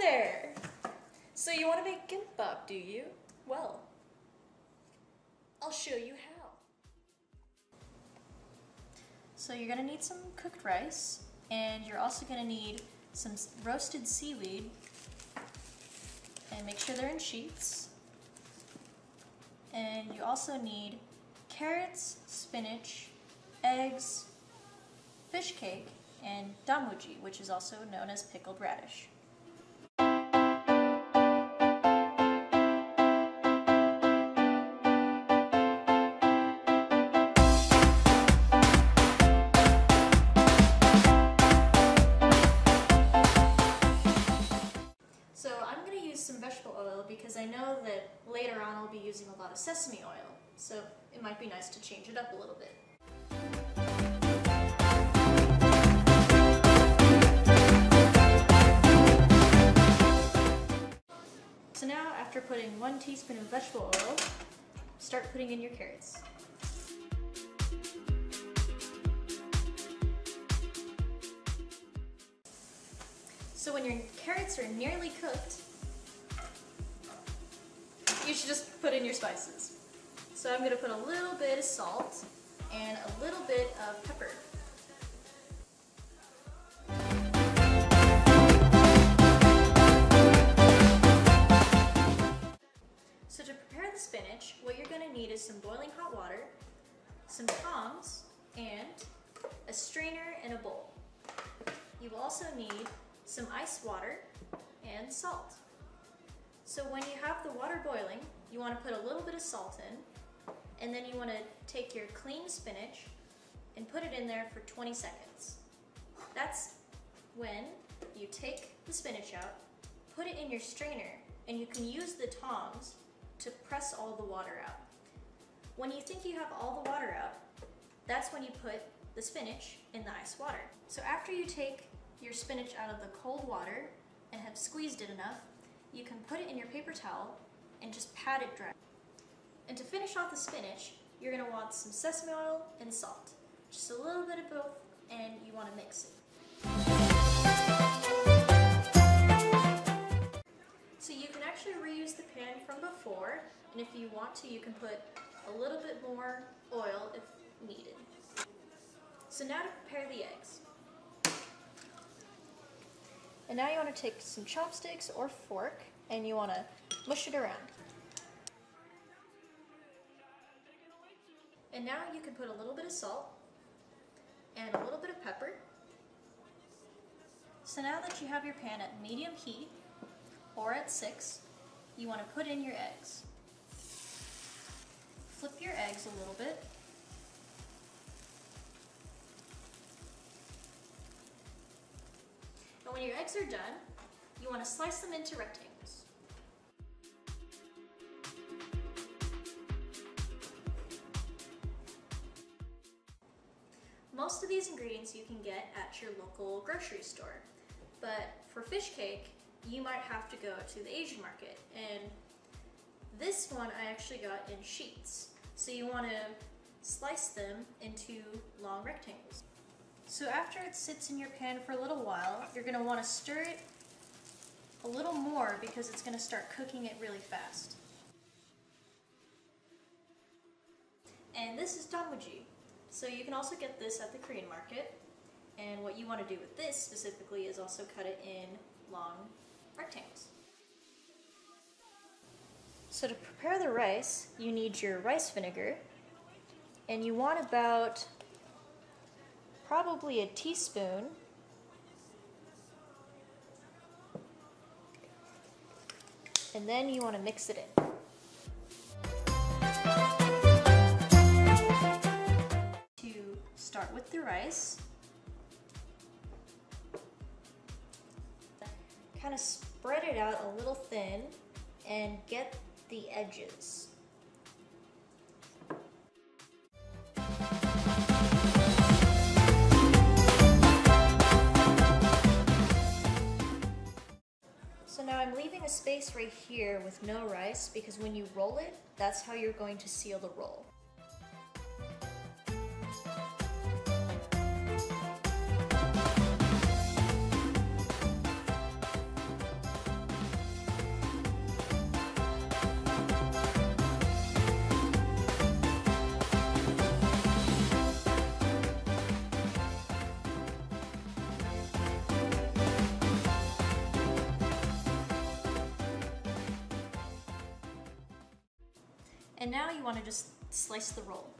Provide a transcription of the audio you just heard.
there! So you want to make kimbap, do you? Well, I'll show you how. So you're going to need some cooked rice, and you're also going to need some roasted seaweed, and make sure they're in sheets. And you also need carrots, spinach, eggs, fish cake, and damuji, which is also known as pickled radish. So I'm going to use some vegetable oil because I know that later on I'll be using a lot of sesame oil, so it might be nice to change it up a little bit. So now, after putting 1 teaspoon of vegetable oil, start putting in your carrots. So when your carrots are nearly cooked, you should just put in your spices. So I'm going to put a little bit of salt and a little bit of pepper. So to prepare the spinach, what you're going to need is some boiling hot water, some tongs, and a strainer and a bowl. You will also need some ice water and salt. So when you have the water boiling, you want to put a little bit of salt in, and then you want to take your clean spinach and put it in there for 20 seconds. That's when you take the spinach out, put it in your strainer, and you can use the tongs to press all the water out. When you think you have all the water out, that's when you put the spinach in the ice water. So after you take your spinach out of the cold water and have squeezed it enough, you can put it in your paper towel and just pat it dry. And to finish off the spinach, you're going to want some sesame oil and salt. Just a little bit of both, and you want to mix it. So you can actually reuse the pan from before, and if you want to, you can put a little bit more oil if needed. So now to prepare the eggs. And now you want to take some chopsticks or fork, and you want to mush it around. And now you can put a little bit of salt and a little bit of pepper. So now that you have your pan at medium heat, or at 6, you want to put in your eggs. Flip your eggs a little bit. And when your eggs are done, you want to slice them into rectangles. Most of these ingredients you can get at your local grocery store, but for fish cake, you might have to go to the Asian market, and this one I actually got in sheets. So you want to slice them into long rectangles. So after it sits in your pan for a little while, you're going to want to stir it a little more because it's going to start cooking it really fast. And this is damuji. So you can also get this at the Korean market, and what you want to do with this specifically is also cut it in long rectangles. So to prepare the rice, you need your rice vinegar, and you want about probably a teaspoon. And then you want to mix it in. To start with the rice, kind of spread it out a little thin and get the edges. So now I'm leaving a space right here with no rice because when you roll it, that's how you're going to seal the roll. And now you want to just slice the roll.